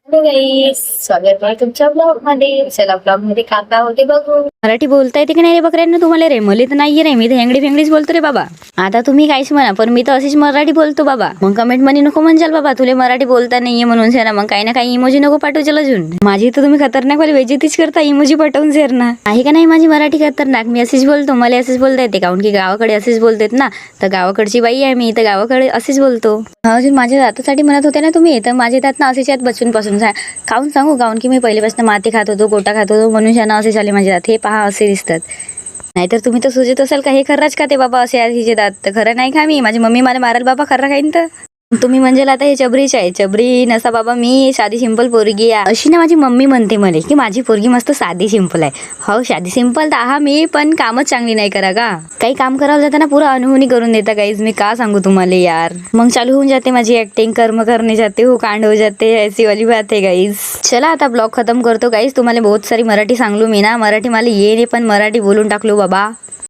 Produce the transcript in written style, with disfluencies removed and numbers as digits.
गाईस, स्वागत आहे तुमच्या ब्लॉग मध्ये. चला ब्लॉग मध्ये काका होते बघू. मराठी बोलता येते की नाही रे बकऱ्यांना तुम्हाला? रे मला तर नाहीये रे, मी तर हेंगडी फेंगडीच बोलतो रे बाबा. आता तुम्ही काहीच म्हणा, पण मी तर अशीच मराठी बोलतो बाबा. मग कमेंट मध्ये नको म्हणशाल बाबा तुले मराठी बोलता नाहीये म्हणून शेर ना. मग काही ना काही इमोजी नको पाठवू चला अजून. माझी तर तुम्ही खतरनाक वाली बेइज्जतीच करता इमोजी पाठवून शेर ना. आहे का नाही माझी मराठी खतरनाक? मी अशीच बोलतो, मला असेच बोलता येते. काऊन की गावाकडे असेच बोलतेत ना, तर गावाकडची बाई आहे मी, तर गावाकडे असेच बोलतो. अजून माझ्या दातासाठी म्हणत होते ना तुम्ही, तर माझे दात ना असेच आहेत बचपन पासून. काऊन सांगू? काऊन की मी पहिल्यापासून माती खात होतो, गोटा खात होतो, म्हणून शाना असे झाले माझे दात. हे पहा असे दिसतात. नाहीतर तुम्ही तर सोचत असाल का हे खर्राच का ते बाबा असे हिचे दात. तर खरं नाही का, मी माझी मम्मी मला मारायला बाबा खर्रा खाईन. तर तुम्ही म्हणजे आता हे चबरीच आहे. चबरी नसा बाबा, मी साधी सिंपल पोरगी आहे अशी ना माझी मम्मी म्हणते मला, की माझी पोरगी मस्त साधी सिंपल आहे. हो साधी सिंपल तर हा मी, पण कामच चांगली नाही करा का. काही काम करावं जाताना पुरा अनहोनी करून देता गाईज. मी का सांगू तुम्हाला यार. मग चालू होऊन जाते माझी ऍक्टिंग, कर्म करणे जाते हो कांड हो जाते, ऐसी वाली बात है गाईज. चला आता ब्लॉग खतम करतो गाईज. तुम्हाला बहुत सारी मराठी सांगलो मी ना. मराठी मला ये नाही, पण मराठी बोलून टाकलो बाबा.